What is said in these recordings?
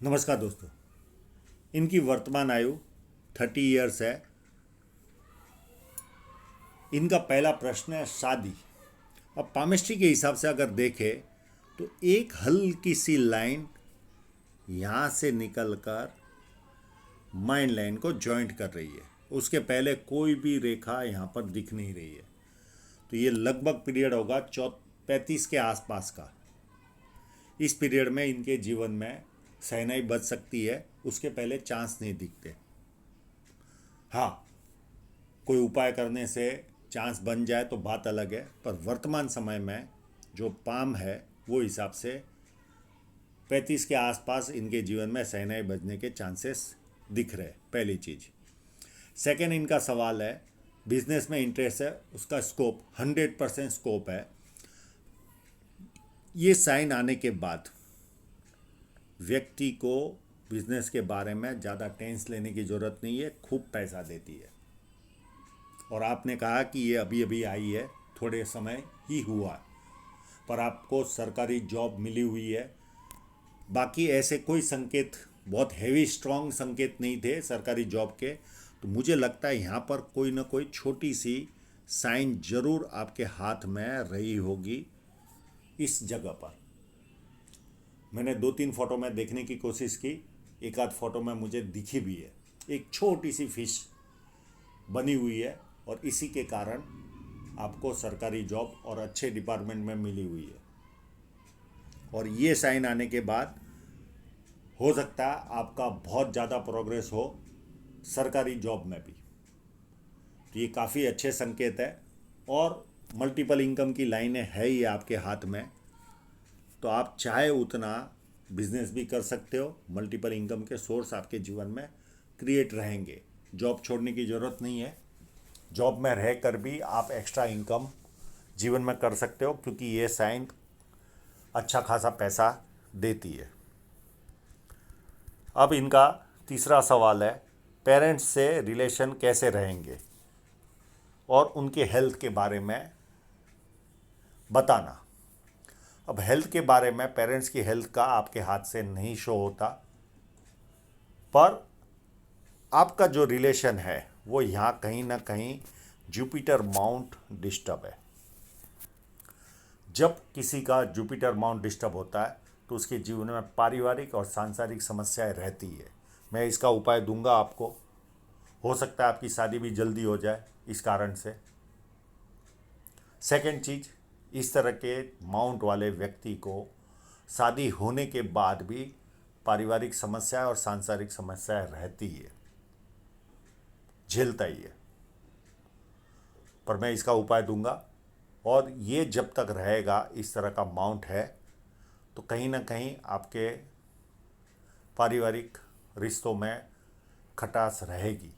नमस्कार दोस्तों। इनकी वर्तमान आयु 30 ईयर्स है। इनका पहला प्रश्न है शादी। अब पामिस्ट्री के हिसाब से अगर देखें तो एक हल्की सी लाइन यहाँ से निकलकर माइंड लाइन को जॉइंट कर रही है। उसके पहले कोई भी रेखा यहाँ पर दिख नहीं रही है। तो ये लगभग पीरियड होगा 35 के आसपास का। इस पीरियड में इनके जीवन में सहनाई बच सकती है। उसके पहले चांस नहीं दिखते। हाँ, कोई उपाय करने से चांस बन जाए तो बात अलग है, पर वर्तमान समय में जो पाम है वो हिसाब से 35 के आसपास इनके जीवन में सहनाई बजने के चांसेस दिख रहे। पहली चीज़। सेकेंड, इनका सवाल है बिजनेस में इंटरेस्ट है, उसका स्कोप 100% स्कोप है। ये साइन आने के बाद व्यक्ति को बिजनेस के बारे में ज़्यादा टेंस लेने की ज़रूरत नहीं है, खूब पैसा देती है। और आपने कहा कि ये अभी अभी आई है, थोड़े समय ही हुआ, पर आपको सरकारी जॉब मिली हुई है। बाकी ऐसे कोई संकेत, बहुत हैवी स्ट्रॉन्ग संकेत नहीं थे सरकारी जॉब के। तो मुझे लगता है यहाँ पर कोई ना कोई छोटी सी साइन जरूर आपके हाथ में रही होगी। इस जगह पर मैंने 2-3 फोटो में देखने की कोशिश की, एक आध फोटो में मुझे दिखी भी है। एक छोटी सी फिश बनी हुई है और इसी के कारण आपको सरकारी जॉब और अच्छे डिपार्टमेंट में मिली हुई है। और ये साइन आने के बाद हो सकता है आपका बहुत ज़्यादा प्रोग्रेस हो सरकारी जॉब में भी। तो ये काफ़ी अच्छे संकेत है। और मल्टीपल इनकम की लाइनें है ही आपके हाथ में, तो आप चाहे उतना बिजनेस भी कर सकते हो। मल्टीपल इनकम के सोर्स आपके जीवन में क्रिएट रहेंगे। जॉब छोड़ने की ज़रूरत नहीं है। जॉब में रहकर भी आप एक्स्ट्रा इनकम जीवन में कर सकते हो, क्योंकि ये साइन अच्छा खासा पैसा देती है। अब इनका तीसरा सवाल है पेरेंट्स से रिलेशन कैसे रहेंगे और उनके हेल्थ के बारे में बताना। अब हेल्थ के बारे में पेरेंट्स की हेल्थ का आपके हाथ से नहीं शो होता, पर आपका जो रिलेशन है वो यहाँ कहीं ना कहीं जुपिटर माउंट डिस्टर्ब है। जब किसी का जुपिटर माउंट डिस्टर्ब होता है तो उसके जीवन में पारिवारिक और सांसारिक समस्याएं रहती है। मैं इसका उपाय दूंगा आपको। हो सकता है आपकी शादी भी जल्दी हो जाए इस कारण से। सेकंड चीज़, इस तरह के माउंट वाले व्यक्ति को शादी होने के बाद भी पारिवारिक समस्याएं और सांसारिक समस्याएं रहती है, झेलता ही है। पर मैं इसका उपाय दूंगा। और ये जब तक रहेगा, इस तरह का माउंट है, तो कहीं ना कहीं आपके पारिवारिक रिश्तों में खटास रहेगी।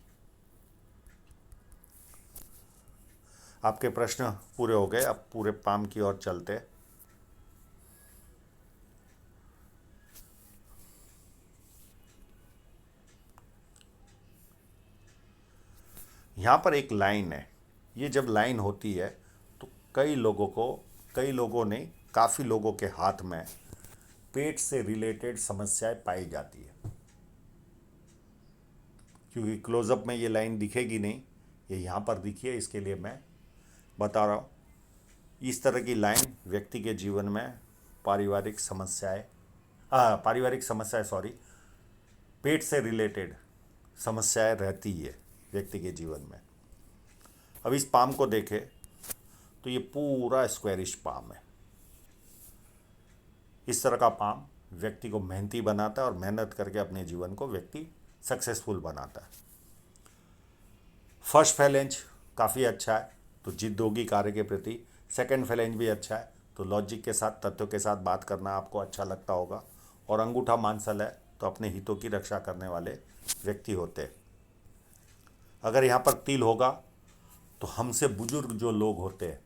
आपके प्रश्न पूरे हो गए। अब पूरे पाम की ओर चलते। यहाँ पर एक लाइन है। ये जब लाइन होती है तो कई लोगों ने काफ़ी लोगों के हाथ में पेट से रिलेटेड समस्याएं पाई जाती है। क्योंकि क्लोजअप में ये लाइन दिखेगी नहीं, ये यहाँ पर दिखी है, इसके लिए मैं बता रहा हूँ। इस तरह की लाइन व्यक्ति के जीवन में पारिवारिक समस्याएं पारिवारिक समस्याएं सॉरी पेट से रिलेटेड समस्याएं रहती है व्यक्ति के जीवन में। अब इस पाम को देखें तो ये पूरा स्क्वायरिश पाम है। इस तरह का पाम व्यक्ति को मेहनती बनाता है और मेहनत करके अपने जीवन को व्यक्ति सक्सेसफुल बनाता है। फर्स्ट फैलेंज काफ़ी अच्छा है, तो जिद होगी कार्य के प्रति। सेकंड फैलेंज भी अच्छा है, तो लॉजिक के साथ, तथ्यों के साथ बात करना आपको अच्छा लगता होगा। और अंगूठा मांसल है, तो अपने हितों की रक्षा करने वाले व्यक्ति होते हैं। अगर यहाँ पर तिल होगा तो हमसे बुजुर्ग जो लोग होते हैं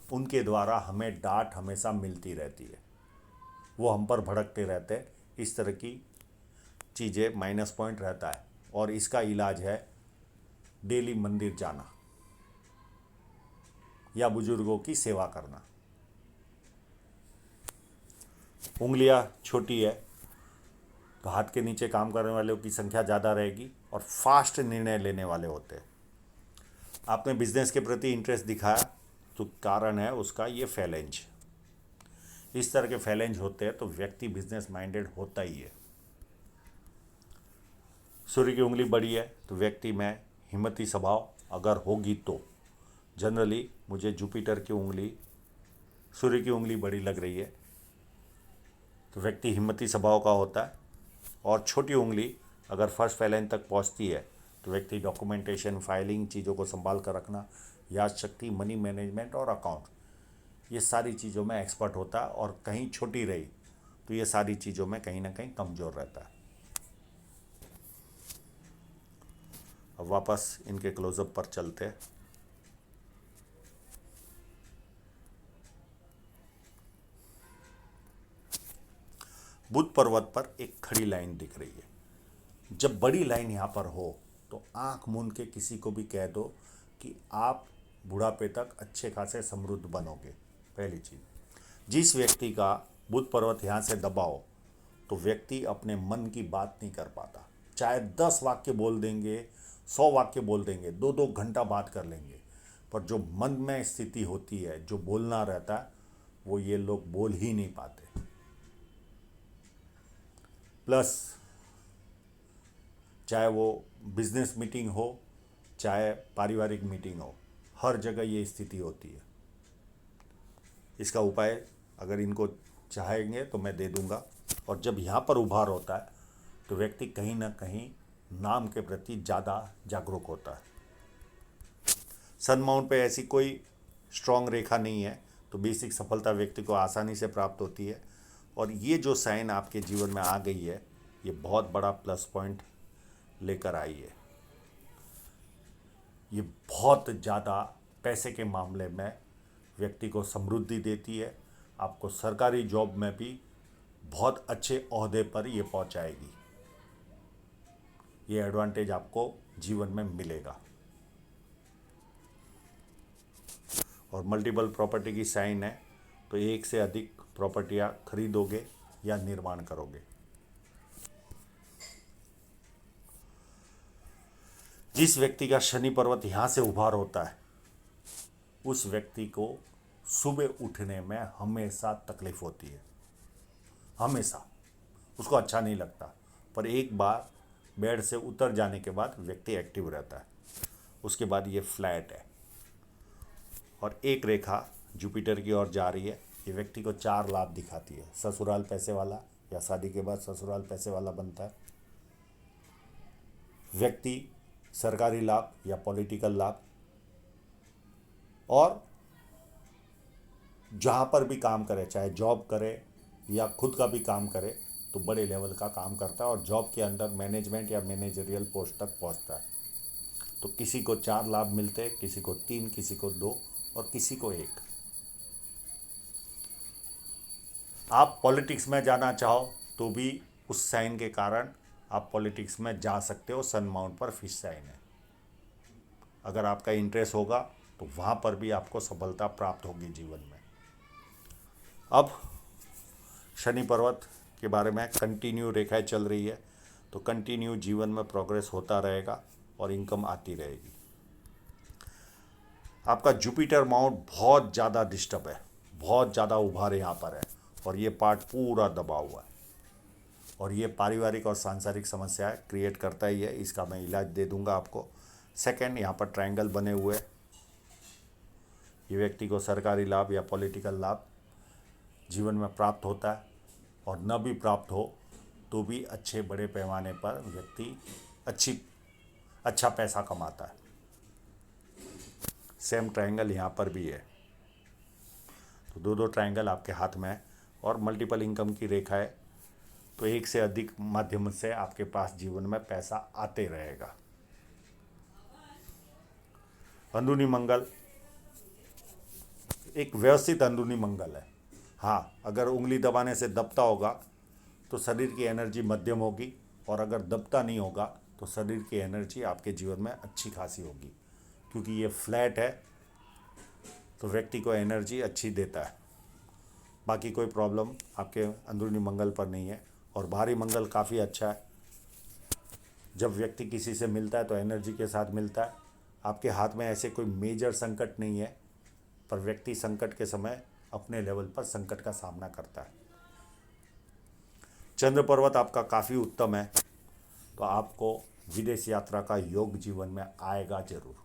उनके द्वारा हमें डांट हमेशा मिलती रहती है, वो हम पर भड़कते रहते हैं। इस तरह की चीज़ें माइनस पॉइंट रहता है। और इसका इलाज है डेली मंदिर जाना या बुजुर्गों की सेवा करना। उंगलियां छोटी है तो हाथ के नीचे काम करने वालों की संख्या ज़्यादा रहेगी और फास्ट निर्णय लेने वाले होते हैं। आपने बिजनेस के प्रति इंटरेस्ट दिखाया तो कारण है उसका ये फैलेंज। इस तरह के फैलेंज होते हैं तो व्यक्ति बिजनेस माइंडेड होता ही है। सूर्य की उंगली बड़ी है तो व्यक्ति में हिम्मती स्वभाव अगर होगी तो जनरली मुझे जुपिटर की उंगली, सूर्य की उंगली बड़ी लग रही है तो व्यक्ति हिम्मती स्वभाव का होता है। और छोटी उंगली अगर फर्स्ट फैलेंज तक पहुंचती है तो व्यक्ति डॉक्यूमेंटेशन, फाइलिंग, चीज़ों को संभाल कर रखना, याद शक्ति, मनी मैनेजमेंट और अकाउंट, ये सारी चीज़ों में एक्सपर्ट होता है। और कहीं छोटी रही तो ये सारी चीज़ों में कहीं ना कहीं कमज़ोर रहता है। अब वापस इनके क्लोजअप पर चलते हैं। बुध पर्वत पर एक खड़ी लाइन दिख रही है। जब बड़ी लाइन यहाँ पर हो तो आंख मूंद के किसी को भी कह दो कि आप बुढ़ापे तक अच्छे खासे समृद्ध बनोगे। पहली चीज़, जिस व्यक्ति का बुध पर्वत यहाँ से दबा हो तो व्यक्ति अपने मन की बात नहीं कर पाता। चाहे 10 वाक्य बोल देंगे, 100 वाक्य बोल देंगे, 2-2 घंटा बात कर लेंगे, पर जो मन में स्थिति होती है, जो बोलना रहता है, वो ये लोग बोल ही नहीं पाते। प्लस चाहे वो बिजनेस मीटिंग हो, चाहे पारिवारिक मीटिंग हो, हर जगह ये स्थिति होती है। इसका उपाय अगर इनको चाहेंगे तो मैं दे दूंगा। और जब यहाँ पर उभार होता है तो व्यक्ति कहीं ना कहीं नाम के प्रति ज़्यादा जागरूक होता है। सन माउंट पे ऐसी कोई स्ट्रॉन्ग रेखा नहीं है तो बेसिक सफलता व्यक्ति को आसानी से प्राप्त होती है। और ये जो साइन आपके जीवन में आ गई है, ये बहुत बड़ा प्लस पॉइंट लेकर आई है। ये बहुत ज़्यादा पैसे के मामले में व्यक्ति को समृद्धि देती है। आपको सरकारी जॉब में भी बहुत अच्छे ओहदे पर ये पहुंचाएगी। ये एडवांटेज आपको जीवन में मिलेगा। और मल्टीपल प्रॉपर्टी की साइन है तो एक से अधिक प्रॉपर्टियां खरीदोगे या निर्माण करोगे। जिस व्यक्ति का शनि पर्वत यहाँ से उभार होता है उस व्यक्ति को सुबह उठने में हमेशा तकलीफ होती है, हमेशा उसको अच्छा नहीं लगता। पर एक बार बेड से उतर जाने के बाद व्यक्ति एक्टिव रहता है। उसके बाद ये फ्लैट है और एक रेखा जुपिटर की ओर जा रही है। ये व्यक्ति को 4 लाभ दिखाती है। ससुराल पैसे वाला या शादी के बाद ससुराल पैसे वाला बनता है। व्यक्ति सरकारी लाभ या पॉलिटिकल लाभ, और जहाँ पर भी काम करे, चाहे जॉब करे या खुद का भी काम करे, तो बड़े लेवल का काम करता है और जॉब के अंदर मैनेजमेंट या मैनेजरियल पोस्ट तक पहुँचता है। तो किसी को 4 लाभ मिलते हैं, किसी को 3, किसी को 2 और किसी को 1। आप पॉलिटिक्स में जाना चाहो तो भी उस साइन के कारण आप पॉलिटिक्स में जा सकते हो। सन माउंट पर फिश साइन है। अगर आपका इंटरेस्ट होगा तो वहाँ पर भी आपको सफलता प्राप्त होगी जीवन में। अब शनि पर्वत के बारे में कंटिन्यू रेखाएं चल रही है तो कंटिन्यू जीवन में प्रोग्रेस होता रहेगा और इनकम आती रहेगी। आपका जुपिटर माउंट बहुत ज़्यादा डिस्टर्ब है, बहुत ज़्यादा उभार यहाँ पर है और ये पार्ट पूरा दबा हुआ है और ये पारिवारिक और सांसारिक समस्याएं क्रिएट करता ही है। इसका मैं इलाज दे दूंगा आपको। सेकंड, यहाँ पर ट्रायंगल बने हुए, ये व्यक्ति को सरकारी लाभ या पॉलिटिकल लाभ जीवन में प्राप्त होता है और न भी प्राप्त हो तो भी अच्छे बड़े पैमाने पर व्यक्ति अच्छा पैसा कमाता है। सेम ट्रायंगल यहाँ पर भी है तो 2-2 ट्रायंगल आपके हाथ में है और मल्टीपल इनकम की रेखा है तो एक से अधिक माध्यम से आपके पास जीवन में पैसा आते रहेगा। अंदरूनी मंगल एक व्यवस्थित अंदरूनी मंगल है। हाँ, अगर उंगली दबाने से दबता होगा तो शरीर की एनर्जी मध्यम होगी और अगर दबता नहीं होगा तो शरीर की एनर्जी आपके जीवन में अच्छी खासी होगी। क्योंकि ये फ्लैट है तो व्यक्ति को एनर्जी अच्छी देता है। बाकी कोई प्रॉब्लम आपके अंदरूनी मंगल पर नहीं है और भारी मंगल काफ़ी अच्छा है। जब व्यक्ति किसी से मिलता है तो एनर्जी के साथ मिलता है। आपके हाथ में ऐसे कोई मेजर संकट नहीं है, पर व्यक्ति संकट के समय अपने लेवल पर संकट का सामना करता है। चंद्र पर्वत आपका काफ़ी उत्तम है, तो आपको विदेश यात्रा का योग जीवन में आएगा जरूर,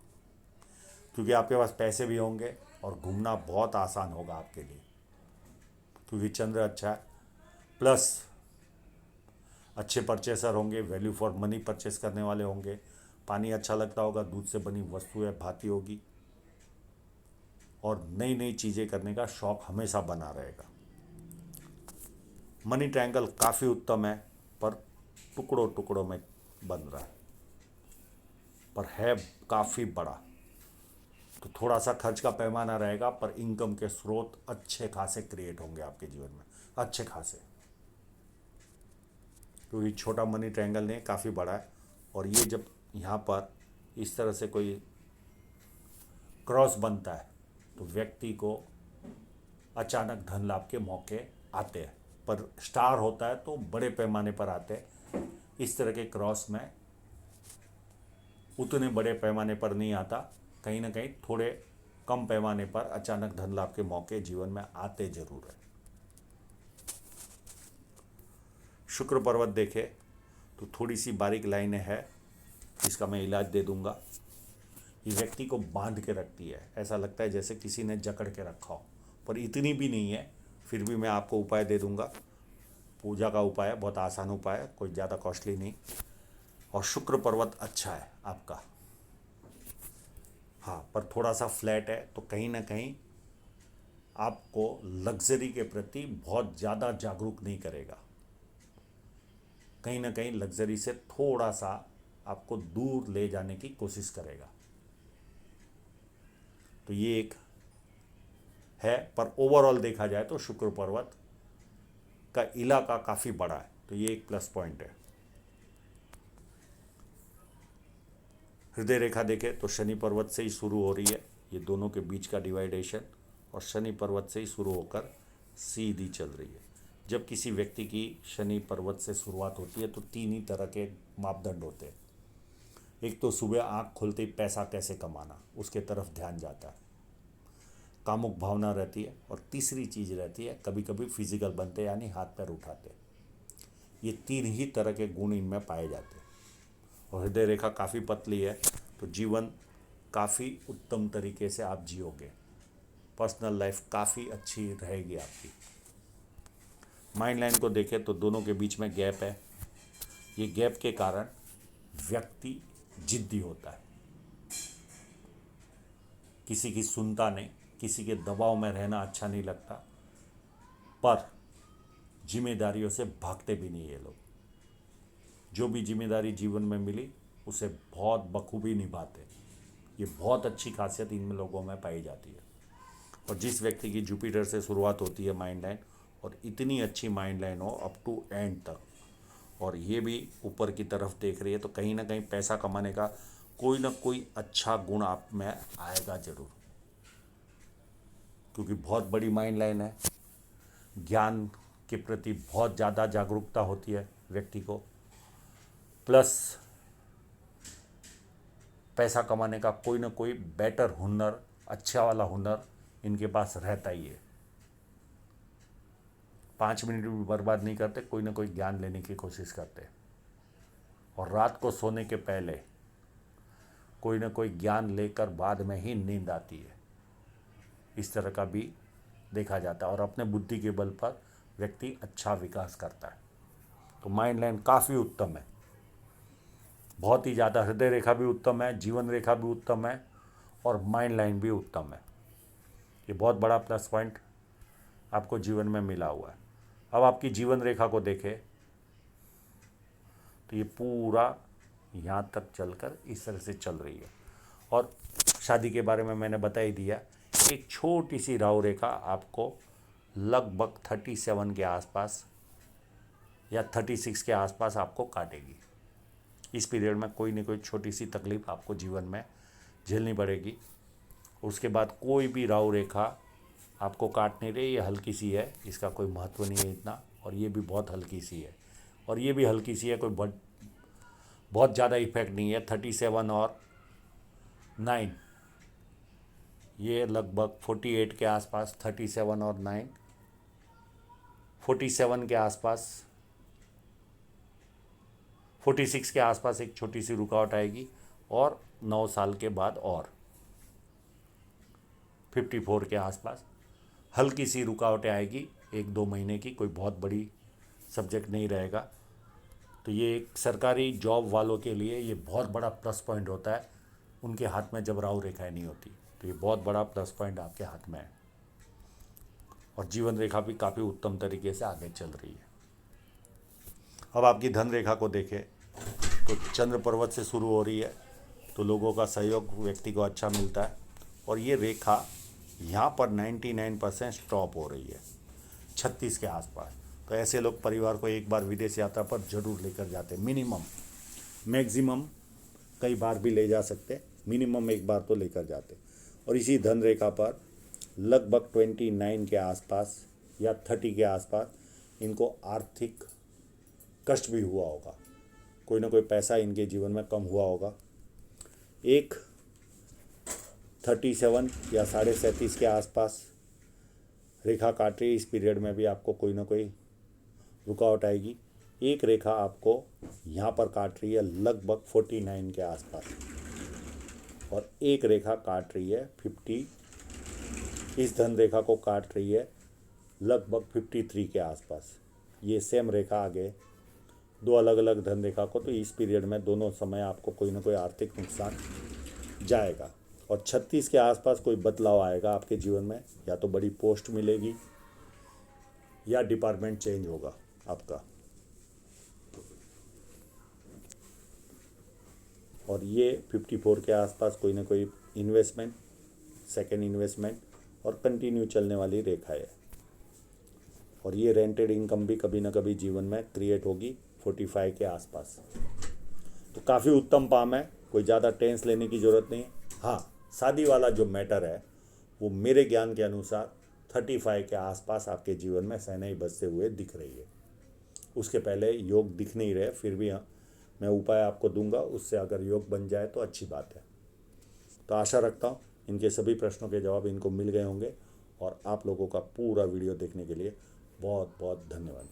क्योंकि आपके पास पैसे भी होंगे और घूमना बहुत आसान होगा आपके लिए, क्योंकि चंद्र अच्छा है। प्लस अच्छे परचेसर होंगे, वैल्यू फॉर मनी परचेस करने वाले होंगे, पानी अच्छा लगता होगा, दूध से बनी वस्तुएं भाती होगी, और नई नई चीज़ें करने का शौक हमेशा बना रहेगा। मनी ट्रायंगल काफ़ी उत्तम है, पर टुकड़ों टुकड़ों में बन रहा है, पर है काफ़ी बड़ा। तो थोड़ा सा खर्च का पैमाना रहेगा, पर इनकम के स्रोत अच्छे खासे क्रिएट होंगे आपके जीवन में, अच्छे खासे, क्योंकि छोटा मनी ट्रायंगल नहीं, काफ़ी बड़ा है। और ये जब यहाँ पर इस तरह से कोई क्रॉस बनता है तो व्यक्ति को अचानक धन लाभ के मौके आते हैं, पर स्टार होता है तो बड़े पैमाने पर आते हैं। इस तरह के क्रॉस में उतने बड़े पैमाने पर नहीं आता, कहीं ना कहीं थोड़े कम पैमाने पर अचानक धन लाभ के मौके जीवन में आते जरूर है। शुक्र पर्वत देखे तो थोड़ी सी बारीक लाइनें हैं, इसका मैं इलाज दे दूंगा। ये व्यक्ति को बांध के रखती है, ऐसा लगता है जैसे किसी ने जकड़ के रखा हो, पर इतनी भी नहीं है। फिर भी मैं आपको उपाय दे दूंगा, पूजा का उपाय है, बहुत आसान उपाय है, कोई ज़्यादा कॉस्टली नहीं। और शुक्र पर्वत अच्छा है आपका, हाँ, पर थोड़ा सा फ्लैट है, तो कहीं ना कहीं आपको लग्जरी के प्रति बहुत ज़्यादा जागरूक नहीं करेगा, कहीं ना कहीं लग्जरी से थोड़ा सा आपको दूर ले जाने की कोशिश करेगा। तो ये एक है, पर ओवरऑल देखा जाए तो शुक्र पर्वत का इलाका काफ़ी बड़ा है, तो ये एक प्लस पॉइंट है। हृदय रेखा देखे तो शनि पर्वत से ही शुरू हो रही है, ये दोनों के बीच का डिवाइडेशन, और शनि पर्वत से ही शुरू होकर सीधी चल रही है। जब किसी व्यक्ति की शनि पर्वत से शुरुआत होती है तो तीन ही तरह के मापदंड होते हैं। एक तो सुबह आँख खुलते ही पैसा कैसे कमाना, उसके तरफ ध्यान जाता है, कामुक भावना रहती है, और तीसरी चीज़ रहती है कभी कभी फिजिकल बनते, यानी हाथ पैर उठाते। ये तीन ही तरह के गुण इनमें पाए जाते हैं। और हृदय रेखा काफ़ी पतली है, तो जीवन काफ़ी उत्तम तरीके से आप जियोगे, पर्सनल लाइफ काफ़ी अच्छी रहेगी आपकी। माइंड लाइन को देखें तो दोनों के बीच में गैप है, ये गैप के कारण व्यक्ति जिद्दी होता है, किसी की सुनता नहीं, किसी के दबाव में रहना अच्छा नहीं लगता, पर जिम्मेदारियों से भागते भी नहीं ये लोग। जो भी जिम्मेदारी जीवन में मिली उसे बहुत बखूबी निभाते, ये बहुत अच्छी खासियत इन लोगों में पाई जाती है। और जिस व्यक्ति की जुपिटर से शुरुआत होती है माइंड लाइन, और इतनी अच्छी माइंड लाइन हो अप टू एंड तक, और ये भी ऊपर की तरफ देख रही है, तो कहीं ना कहीं पैसा कमाने का कोई ना कोई अच्छा गुण आप में आएगा जरूर, क्योंकि बहुत बड़ी माइंड लाइन है। ज्ञान के प्रति बहुत ज़्यादा जागरूकता होती है व्यक्ति को, प्लस पैसा कमाने का कोई ना कोई बेटर हुनर, अच्छा वाला हुनर इनके पास रहता ही है। 5 मिनट भी बर्बाद नहीं करते, कोई ना कोई ज्ञान लेने की कोशिश करते, और रात को सोने के पहले कोई ना कोई ज्ञान लेकर बाद में ही नींद आती है, इस तरह का भी देखा जाता है। और अपने बुद्धि के बल पर व्यक्ति अच्छा विकास करता है। तो माइंड लाइन काफ़ी उत्तम है, बहुत ही ज़्यादा। हृदय रेखा भी उत्तम है, जीवन रेखा भी उत्तम है, और माइंड लाइन भी उत्तम है। ये बहुत बड़ा प्लस पॉइंट आपको जीवन में मिला हुआ है। अब आपकी जीवन रेखा को देखें तो ये पूरा यहाँ तक चलकर इस तरह से चल रही है। और शादी के बारे में मैंने बता ही दिया, एक छोटी सी राहु रेखा आपको लगभग 37 के आसपास या 36 के आसपास आपको काटेगी। इस पीरियड में कोई ना कोई छोटी सी तकलीफ आपको जीवन में झेलनी पड़ेगी। उसके बाद कोई भी राहु रेखा आपको काट नहीं रही, ये हल्की सी है, इसका कोई महत्व नहीं है इतना, और ये भी बहुत हल्की सी है। और ये भी हल्की सी है, कोई बहुत ज़्यादा इफेक्ट नहीं है। 37 और 9, ये लगभग 48 के आसपास, 37 और 9, 47 के आसपास, 46 के आसपास एक छोटी सी रुकावट आएगी, और 9 साल के बाद और 54 के आसपास हल्की सी रुकावटें आएगी, 1-2 महीने की, कोई बहुत बड़ी सब्जेक्ट नहीं रहेगा। तो ये एक सरकारी जॉब वालों के लिए ये बहुत बड़ा प्लस पॉइंट होता है, उनके हाथ में जब राहु रेखाएं नहीं होती, तो ये बहुत बड़ा प्लस पॉइंट आपके हाथ में है। और जीवन रेखा भी काफ़ी उत्तम तरीके से आगे चल रही है। अब आपकी धन रेखा को देखें तो चंद्र पर्वत से शुरू हो रही है, तो लोगों का सहयोग व्यक्ति को अच्छा मिलता है। और ये रेखा यहाँ पर 99% स्टॉप हो रही है 36 के आसपास। तो ऐसे लोग परिवार को एक बार विदेश यात्रा पर जरूर लेकर जाते, मिनिमम, मैक्सिमम कई बार भी ले जा सकते, मिनिमम एक बार तो लेकर जाते। और इसी धन रेखा पर लगभग 29 के आसपास या 30 के आसपास इनको आर्थिक कष्ट भी हुआ होगा, कोई ना कोई पैसा इनके जीवन में कम हुआ होगा। एक 37 या 37.5 के आसपास रेखा काट रही है, इस पीरियड में भी आपको कोई ना कोई रुकावट आएगी। एक रेखा आपको यहाँ पर काट रही है लगभग 49 के आसपास, और एक रेखा काट रही है 50, इस धन रेखा को काट रही है लगभग 53 के आसपास। ये सेम रेखा आगे दो अलग अलग धन रेखा को, तो इस पीरियड में दोनों समय आपको कोई ना कोई आर्थिक नुकसान जाएगा। और 36 के आसपास कोई बदलाव आएगा आपके जीवन में, या तो बड़ी पोस्ट मिलेगी या डिपार्टमेंट चेंज होगा आपका। और ये 54 के आसपास कोई ना कोई इन्वेस्टमेंट, सेकेंड इन्वेस्टमेंट और कंटिन्यू चलने वाली रेखा है। और ये रेंटेड इनकम भी कभी ना कभी जीवन में क्रिएट होगी 45 के आसपास। तो काफ़ी उत्तम पाम है, कोई ज़्यादा टेंस लेने की ज़रूरत नहीं है। हाँ, शादी वाला जो मैटर है वो मेरे ज्ञान के अनुसार 35 के आसपास आपके जीवन में शहनाई बजते हुए दिख रही है। उसके पहले योग दिख नहीं रहे, फिर भी मैं उपाय आपको दूंगा, उससे अगर योग बन जाए तो अच्छी बात है। तो आशा रखता हूँ इनके सभी प्रश्नों के जवाब इनको मिल गए होंगे। और आप लोगों का पूरा वीडियो देखने के लिए बहुत बहुत धन्यवाद।